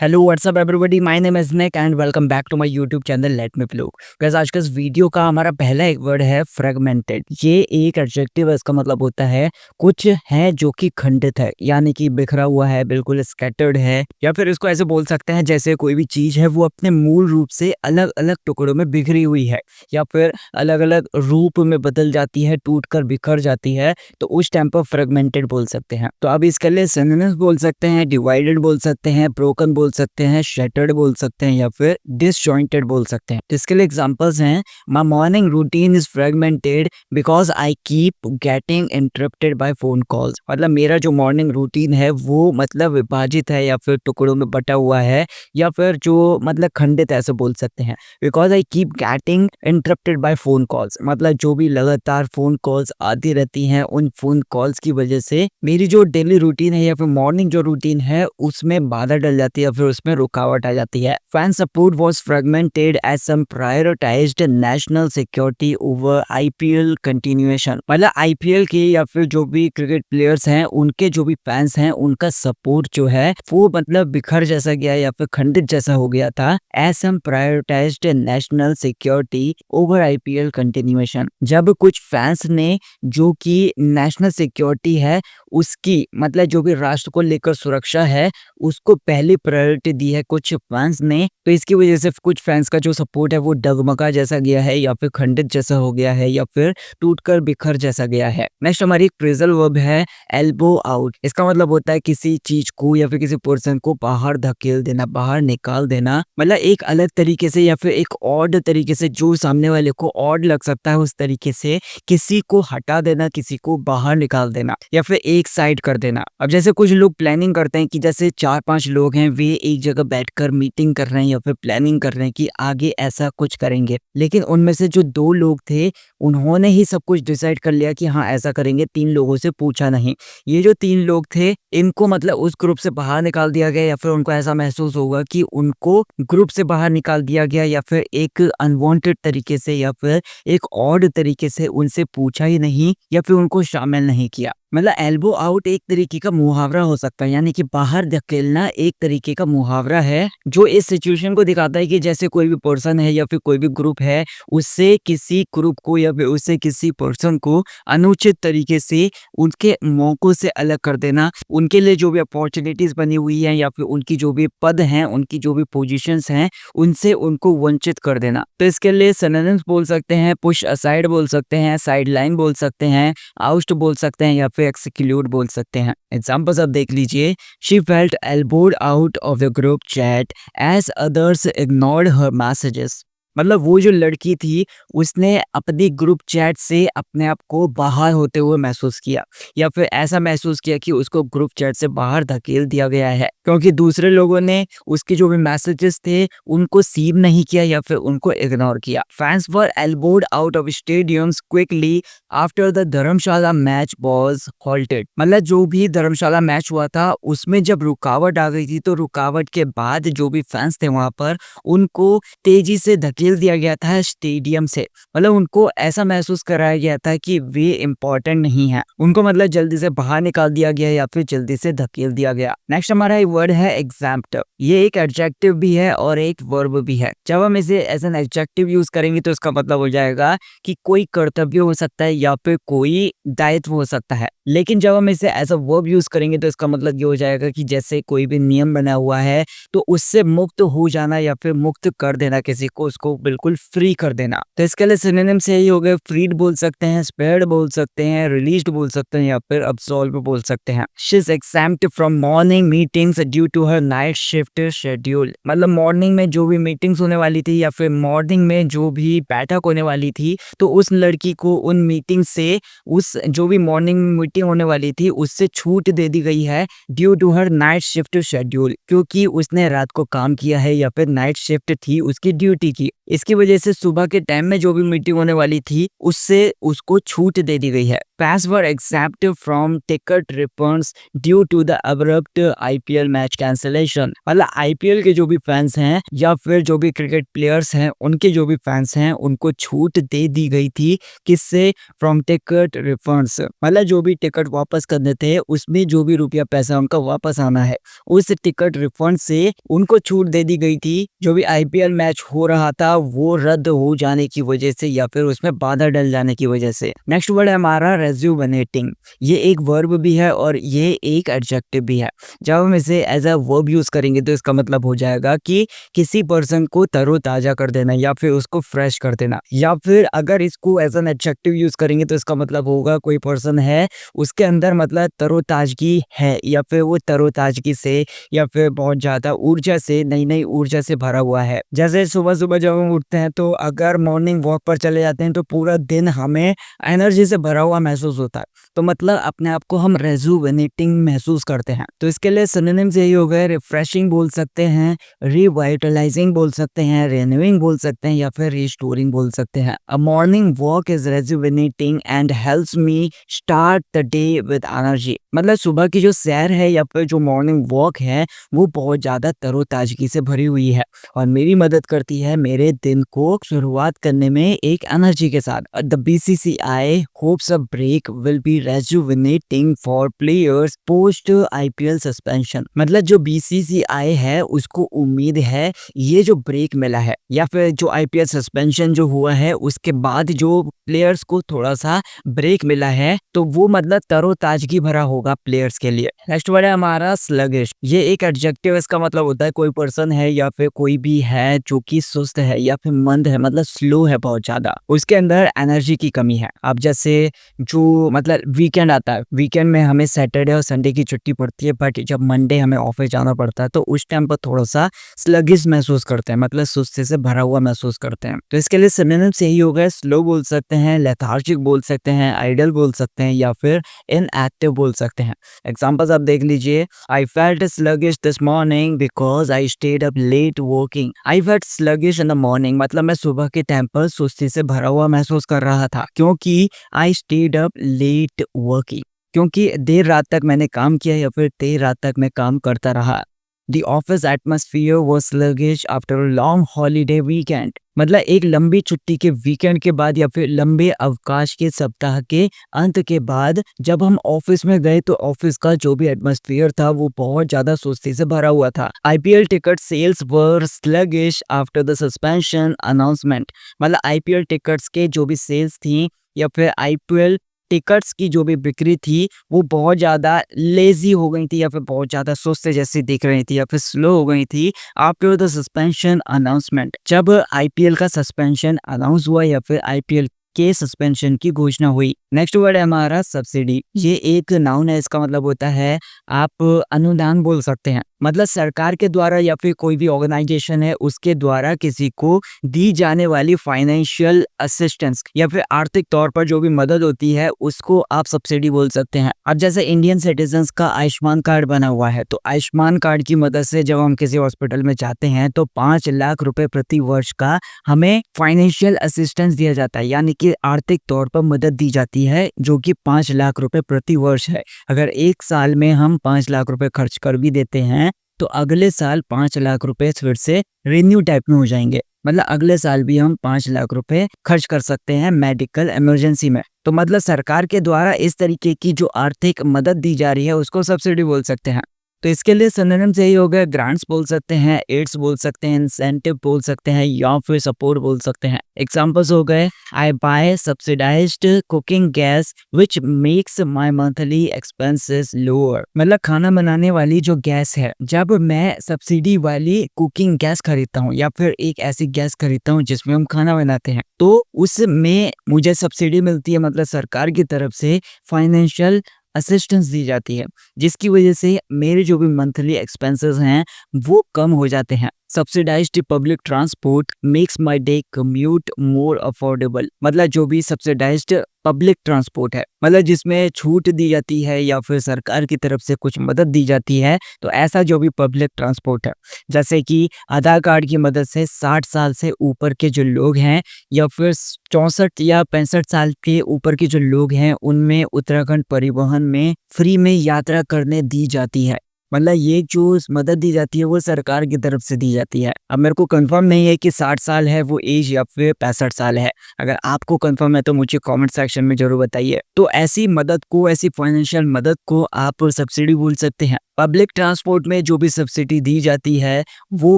Hello what's up everybody, my name is Nick and welcome back to my YouTube channel let me plow. Guys, आज के इस video का हमारा पहला एक वर्ड है फ्रेगमेंटेड। ये एक एडजेक्टिव है, इसका मतलब होता है कुछ है जो कि खंडित है, यानी कि बिखरा हुआ है, बिल्कुल स्कैटर्ड है। या फिर इसको ऐसे बोल सकते हैं जैसे कोई भी चीज है वो अपने मूल रूप से अलग अलग टुकड़ों में बिखरी हुई है या फिर अलग अलग रूप में बदल जाती है, टूट कर बिखर जाती है, तो उस टाइम पर फ्रेगमेंटेड बोल सकते हैं। तो अब इसके लिए सिनोनिम्स बोल सकते हैं, डिवाइडेड बोल सकते हैं, ब्रोकन बोल सकते हैं, शैटर्ड बोल सकते हैं या फिर डिसजॉइंटेड बोल सकते हैं। इसके लिए एग्जांपल्स हैं, my morning routine is fragmented because I keep getting interrupted by phone calls. मतलब मेरा जो मॉर्निंग रूटीन है वो मतलब विभाजित है या फिर टुकड़ों में बटा हुआ है या फिर जो मतलब खंडित है, ऐसे बोल सकते हैं। Because I keep getting interrupted by phone calls, मतलब जो भी लगातार फोन कॉल्स आती रहती हैं, उन फोन कॉल्स की वजह से मेरी जो डेली रूटीन है या फिर मॉर्निंग जो रूटीन है उसमें बाधा डल जाती है या फिर उसमें रुकावट आ जाती है। Fan support was fragmented as some prioritised national security over IPL continuation. मतलब आईपीएल के या फिर जो भी क्रिकेट प्लेयर्स हैं उनके जो भी फैंस हैं उनका सपोर्ट जो है वो मतलब बिखर जैसा गया या फिर खंडित जैसा हो गया था। As some prioritised national security over IPL continuation, जब कुछ फैंस ने जो कि नेशनल सिक्योरिटी है उसकी मतलब जो भी राष्ट्र को लेकर सुरक्षा है उसको पहली प्रायोरिटी दी है कुछ फैंस ने, तो इसकी वजह से कुछ फैंस का जो सपोर्ट है वो डगमगा जैसा गया है या फिर खंडित जैसा हो गया है या फिर टूटकर बिखर जैसा गया है। नेक्स्ट हमारी फ्रेजल वर्ब है एल्बो आउट। इसका मतलब होता है किसी चीज को या फिर किसी पर्सन को बाहर धकेल देना, बाहर निकाल देना। मतलब एक अलग तरीके से या फिर एक ऑड तरीके से, जो सामने वाले को ऑड लग सकता है उस तरीके से किसी को हटा देना, किसी को बाहर निकाल देना या फिर एक साइड कर देना। अब जैसे कुछ लोग प्लानिंग करते हैं कि जैसे 4-5 लोग हैं, वे एक जगह बैठकर मीटिंग कर रहे हैं या फिर प्लानिंग कर रहे हैं कि आगे ऐसा कुछ करेंगे, लेकिन उनमें से जो 2 लोग थे उन्होंने ही सब कुछ डिसाइड कर लिया कि हाँ ऐसा करेंगे, 3 लोगों से पूछा नहीं। ये जो 3 लोग थे इनको मतलब उस ग्रुप से बाहर निकाल दिया गया या फिर उनको ऐसा महसूस होगा कि उनको ग्रुप से बाहर निकाल दिया गया या फिर एक अनवांटेड तरीके से या फिर एक ऑड तरीके से उनसे पूछा ही नहीं या फिर उनको शामिल नहीं किया। मतलब एल्बो आउट एक तरीके का मुहावरा हो सकता है, यानी कि बाहर धकेलना एक तरीके का मुहावरा है जो इस सिचुएशन को दिखाता है कि जैसे कोई भी पर्सन है या फिर कोई भी ग्रुप है उससे किसी ग्रुप को या फिर उससे किसी पर्सन को अनुचित तरीके से उनके मौकों से अलग कर देना, उनके लिए जो भी अपॉर्चुनिटीज बनी हुई है या फिर उनकी जो भी पद हैं, उनकी जो भी पोजीशंस हैं, उनसे उनको वंचित कर देना। तो इसके लिए सिनोनिम्स बोल सकते हैं, पुश असाइड बोल सकते हैं, साइड लाइन बोल सकते हैं, आउस्ट बोल सकते हैं या फिर एक्सक्लूड बोल सकते हैं। एग्जांपल्स अब देख लीजिए। She felt elbowed out of the group chat as others ignored her messages. मतलब वो जो लड़की थी उसने अपनी ग्रुप चैट से अपने आप को बाहर होते हुए महसूस किया या फिर ऐसा महसूस किया कि उसको ग्रुप चैट से बाहर धकेल दिया गया है क्योंकि दूसरे लोगों ने उसके जो भी मैसेजेस थे उनको सीव नहीं किया या फिर उनको इग्नोर किया। Fans were एल्बोड out of stadiums quickly after the Dharamshala match was halted. मतलब जो भी धर्मशाला मैच हुआ था उसमें जब रुकावट आ गई थी तो रुकावट के बाद जो भी फैंस थे वहां पर उनको तेजी से धकेल दिया गया था स्टेडियम से। मतलब उनको ऐसा महसूस कराया गया था कि वे इम्पोर्टेंट नहीं है, उनको मतलब जल्दी से बाहर निकाल दिया गया या फिर जल्दी से धकेल दिया गया। नेक्स्ट हमारा वर्ड है एग्जैम्प्टिव। ये एक एडजेक्टिव भी है और एक वर्ब भी है। जब हम इसे एज एन एडजेक्टिव यूज करेंगे तो इसका मतलब हो जाएगा कि कोई कर्तव्य हो सकता है या फिर कोई दायित्व हो सकता है, लेकिन जब हम इसे एज अ वर्ब यूज करेंगे तो इसका मतलब ये हो जाएगा कि जैसे कोई भी नियम बना हुआ है तो उससे मुक्त हो जाना या फिर मुक्त कर देना, किसी को उसको बिल्कुल फ्री कर देना। तो इसके लिए सिनोनिम्स यही हो गए, फ्रीड बोल सकते हैं, स्पेयर्ड बोल सकते हैं, रिलीज्ड बोल सकते हैं या फिर अब्सॉल्व बोल सकते हैं। She is exempt from morning meetings due to her night shift schedule. मतलब मॉर्निंग में जो भी मीटिंग्स होने वाली थी या फिर मॉर्निंग में जो भी बैठक होने वाली थी तो उस लड़की को उन मीटिंग से, उस जो भी मॉर्निंग मीटिंग होने वाली थी उससे छूट दे दी गई है due to her night shift schedule, क्योंकि उसने रात को काम किया है या फिर नाइट शिफ्ट थी उसकी ड्यूटी की। इसकी वजह से सुबह के टाइम में जो भी मीटिंग होने वाली थी उससे उसको छूट दे दी गई है। fans were exempt from ticket refunds due to the abrupt IPL match cancellation. मतलब आईपीएल के जो भी फैंस हैं या फिर जो भी क्रिकेट प्लेयर्स हैं उनके जो भी फैंस हैं उनको छूट दे दी गई थी। किससे? From ticket refunds. मतलब जो भी टिकट वापस करने थे उसमें जो भी रुपया पैसा उनका वापस आना है उस टिकट रिफंड से उनको छूट दे दी गई थी। जो भी आईपीएल मैच हो रहा था वो रद्द हो जाने की वजह से या फिर उसमें बाधा डल जाने की वजह से। नेक्स्ट वर्ड है हमारा रेजुवेनेटिंग। ये एक वर्ब भी है और ये एक एडजेक्टिव भी है। जब हम इसे एज अ वर्ब यूज करेंगे तो इसका मतलब हो जाएगा कि किसी पर्सन को तरोताजा कर देना या फिर उसको फ्रेश कर देना। या फिर अगर इसको एज एन एडजेक्टिव यूज करेंगे तो इसका मतलब होगा कोई पर्सन है उसके अंदर मतलब तरोताजगी है या फिर वो तरोताजगी से या फिर बहुत ज्यादा ऊर्जा से नई नई ऊर्जा से भरा हुआ है। जैसे सुबह सुबह जब हम उठते हैं तो अगर मॉर्निंग वॉक पर चले जाते हैं तो पूरा दिन हमें एनर्जी से भरा हुआ महसूस होता है। तो मतलब अपने आप को हम रेजुवेनेटिंग महसूस करते हैं। तो इसके लिए सिनोनिम्स यही हो गए, रिफ्रेशिंग बोल सकते हैं, रिवाइटलाइजिंग बोल सकते हैं, रिन्यूइंग बोल सकते हैं या फिर रिस्टोरिंग बोल सकते हैं। A morning walk is rejuvenating and helps me start the day with energy. मतलब सुबह की जो सैर है या फिर जो मॉर्निंग वॉक है वो बहुत ज्यादा तरोताजगी से भरी हुई है और मेरी मदद करती है मेरे दिन को शुरुआत करने में एक एनर्जी के साथ। The BCCI hopes a break will be rejuvenating for players post IPL suspension. मतलब जो बीसीसीआई है उसको उम्मीद है ये जो ब्रेक मिला है या फिर जो आईपीएल सस्पेंशन जो हुआ है उसके बाद जो प्लेयर्स को थोड़ा सा ब्रेक मिला है तो वो मतलब तरोताजगी भरा होगा प्लेयर्स के लिए। नेक्स्ट वर्ड है हमारा स्लगिश। ये एक एडजेक्टिव, इसका मतलब होता है कोई पर्सन है या फिर कोई भी है जो कि सुस्त है या फिर मंद है, मतलब स्लो है बहुत ज्यादा, उसके अंदर एनर्जी की कमी है। अब जैसे जो मतलब वीकेंड आता है, वीकेंड में हमें सैटरडे और संडे की छुट्टी पड़ती है बट जब मंडे हमें ऑफिस जाना पड़ता है तो उस टाइम पर थोड़ा सा स्लगिश महसूस करते हैं, मतलब सुस्ती से भरा हुआ महसूस करते हैं। तो इसके लिए सिनोनिम्स यही हो गए, स्लो बोल सकते हैं, लेथार्जिक बोल सकते हैं, आइडल बोल सकते हैं या फिर इनएक्टिव बोल सकते हैं। एग्जांपल्स आप देख लीजिए, I felt sluggish this morning because I stayed up late working. I felt sluggish in the morning, मतलब मैं सुबह के टाइम पर सुस्ती से भरा हुआ महसूस कर रहा था क्योंकि I stayed up late working, क्योंकि देर रात तक मैंने काम किया या फिर देर रात तक मैं काम करता रहा। The office atmosphere was sluggish after a long holiday weekend. मतलब एक लंबी छुट्टी के वीकेंड के बाद या फिर लंबे अवकाश के सप्ताह के अंत के बाद जब हम ऑफिस में गए तो ऑफिस का जो भी एटमॉस्फेयर था वो बहुत ज्यादा सुस्ती से भरा हुआ था। IPL ticket sales were sluggish after the suspension announcement. मतलब आईपीएल टिकट्स के जो भी सेल्स थी या फिर आईपीएल टिकट्स की जो भी बिक्री थी वो बहुत ज़्यादा लेजी हो गई थी या फिर बहुत ज़्यादा सुस्त जैसी दिख रही थी या फिर स्लो हो गई थी आफ्टर द सस्पेंशन अनाउंसमेंट। जब आईपीएल का सस्पेंशन अनाउंस हुआ या फिर आईपीएल के सस्पेंशन की घोषणा हुई। नेक्स्ट वर्ड है हमारा सब्सिडी। ये एक नाउन है, इसका मतलब होता है आप अनुदान बोल सकते हैं। मतलब सरकार के द्वारा या फिर कोई भी ऑर्गेनाइजेशन है उसके द्वारा किसी को दी जाने वाली फाइनेंशियल असिस्टेंस या फिर आर्थिक तौर पर जो भी मदद होती है उसको आप सब्सिडी बोल सकते हैं। अब जैसे इंडियन सिटीजन्स का आयुष्मान कार्ड बना हुआ है तो आयुष्मान कार्ड की मदद से जब हम किसी हॉस्पिटल में जाते हैं तो 5 लाख रुपए प्रति वर्ष का हमें फाइनेंशियल असिस्टेंस दिया जाता है, यानी कि आर्थिक तौर पर मदद दी जाती है जो कि 5 लाख रुपए प्रति वर्ष है। अगर एक साल में हम 5 लाख रुपए खर्च कर भी देते हैं तो अगले साल 5 लाख रुपए फिर से रिन्यू टाइप में हो जाएंगे। मतलब अगले साल भी हम 5 लाख रुपए खर्च कर सकते हैं मेडिकल इमरजेंसी में। तो मतलब सरकार के द्वारा इस तरीके की जो आर्थिक मदद दी जा रही है उसको सब्सिडी बोल सकते हैं। तो इसके लिए सिनोनिम्स यही हो गए, ग्रांट्स बोल सकते हैं, एड्स बोल सकते हैं, इंसेंटिव बोल सकते हैं या फिर सपोर्ट बोल सकते हैं। एग्जांपल्स हो गए, I buy subsidised cooking gas which makes my monthly expenses lower. मतलब खाना बनाने वाली जो गैस है, जब मैं सब्सिडी वाली कुकिंग गैस खरीदता हूँ या फिर एक ऐसी गैस खरीदता हूँ जिसमें हम खाना बनाते हैं तो उसमें मुझे सब्सिडी मिलती है, मतलब सरकार की तरफ से फाइनेंशियल असिस्टेंस दी जाती है जिसकी वजह से मेरे जो भी मंथली एक्सपेंसेस हैं वो कम हो जाते हैं। Subsidised public transport makes my day commute more affordable. मतलब जो भी सब्सिडाइज्ड पब्लिक ट्रांसपोर्ट है, मतलब जिसमें छूट दी जाती है या फिर सरकार की तरफ से कुछ मदद दी जाती है, तो ऐसा जो भी पब्लिक ट्रांसपोर्ट है, जैसे कि आधार कार्ड की मदद से 60 साल से ऊपर के जो लोग हैं या फिर 64 या 65 साल के ऊपर के जो लोग हैं, उनमें उत्तराखंड परिवहन में फ्री में यात्रा करने दी जाती है। मतलब ये जो मदद दी जाती है वो सरकार की तरफ से दी जाती है। अब मेरे को कंफर्म नहीं है कि 60 साल है वो एज या फिर 65 साल है। अगर आपको कंफर्म है तो मुझे कमेंट सेक्शन में ज़रूर बताइए। तो ऐसी मदद को, ऐसी फाइनेंशियल मदद को आप सब्सिडी बोल सकते हैं। पब्लिक ट्रांसपोर्ट में जो भी सब्सिडी दी जाती है वो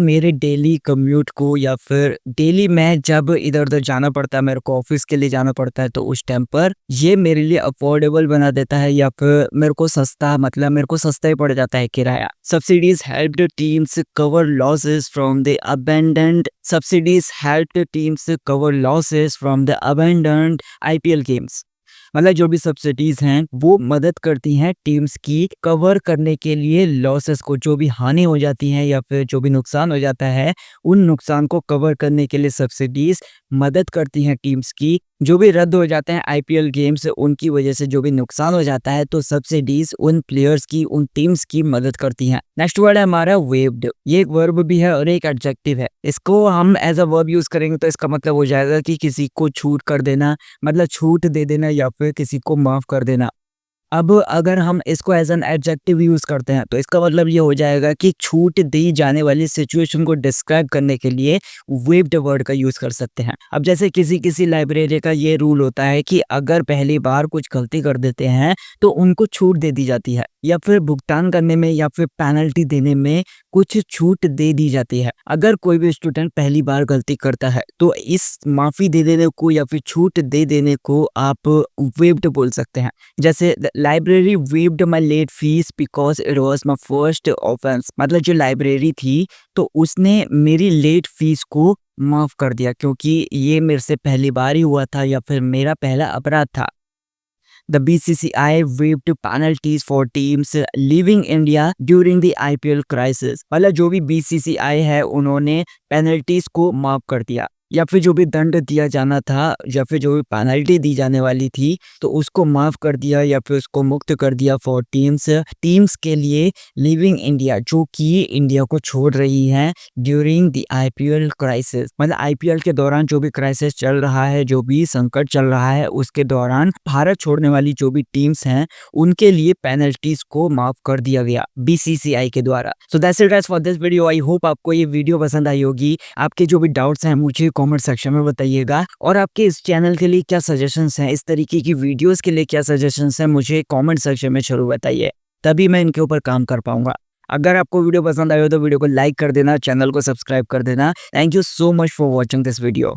मेरे डेली कम्यूट को या फिर डेली मैं जब इधर-उधर जाना पड़ता है, मेरे को ऑफिस के लिए जाना पड़ता है, तो उस टाइम पर ये मेरे लिए अफोर्डेबल बना देता है या फिर मेरे को सस्ता, मतलब मेरे को सस्ता ही पड़ जाता है किराया। Subsidies helped teams cover losses from the abandoned subsidies helped teams cover losses from the abandoned IPL games. मतलब जो भी सब्सिडीज हैं वो मदद करती हैं टीम्स की कवर करने के लिए लॉसेस को, जो भी हानि हो जाती है या फिर जो भी नुकसान हो जाता है, उन नुकसान को कवर करने के लिए सब्सिडीज मदद करती हैं टीम्स की। जो भी रद्द हो जाते हैं आईपीएल गेम्स, उनकी वजह से जो भी नुकसान हो जाता है, तो सब्सिडीज उन प्लेयर्स की, उन टीम्स की मदद करती हैं। नेक्स्ट वर्ड है हमारा वेव्ड। ये एक वर्ब भी है और एक एडजेक्टिव है। इसको हम एज अ वर्ब यूज करेंगे तो इसका मतलब हो जाएगा कि किसी को छूट कर देना, मतलब छूट दे देना या फिर किसी को माफ कर देना। अब अगर हम इसको एज एन एडजेक्टिव यूज करते हैं तो इसका मतलब ये हो जाएगा कि छूट दी जाने वाली सिचुएशन को डिस्क्राइब करने के लिए वेव्ड वर्ड का यूज कर सकते हैं। अब जैसे किसी किसी लाइब्रेरी का ये रूल होता है कि अगर पहली बार कुछ गलती कर देते हैं तो उनको छूट दे दी जाती है, या फिर भुगतान करने में या फिर पेनल्टी देने में कुछ छूट दे दी जाती है। अगर कोई भी स्टूडेंट पहली बार गलती करता है तो इस माफी दे देने को या फिर छूट दे देने को आप वेव्ड बोल सकते हैं। जैसे library waived my late fees because it was my first offence. मतलब जो लाइब्रेरी थी तो उसने मेरी लेट फीस को माफ कर दिया क्योंकि ये मेरे से पहली बार ही हुआ था या फिर मेरा पहला अपराध था। The BCCI waived penalties for teams leaving India during the IPL crisis। मतलब जो भी BCCI है उन्होंने पेनल्टीज को माफ कर दिया, या फिर जो भी दंड दिया जाना था या फिर जो भी पेनल्टी दी जाने वाली थी तो उसको माफ कर दिया या फिर उसको मुक्त कर दिया फॉर टीम्स के लिए लिविंग इंडिया, जो कि इंडिया को छोड़ रही हैं ड्यूरिंग द आईपीएल क्राइसिस। मतलब आईपीएल के दौरान जो भी क्राइसिस चल रहा है, जो भी संकट चल रहा है, उसके दौरान भारत छोड़ने वाली जो भी टीम्स हैं उनके लिए पेनल्टीज को माफ कर दिया गया बीसीसीआई के द्वारा। So that's it guys for this video. I hope आपको ये वीडियो पसंद आई होगी। आपके जो भी डाउट्स हैं मुझे कमेंट सेक्शन में बताइएगा, और आपके इस चैनल के लिए क्या सजेशंस हैं, इस तरीके की वीडियोस के लिए क्या सजेशंस हैं, मुझे कमेंट सेक्शन में जरूर बताइए, तभी मैं इनके ऊपर काम कर पाऊंगा। अगर आपको वीडियो पसंद आए हो तो वीडियो को लाइक कर देना, चैनल को सब्सक्राइब कर देना। Thank you so much for watching this video.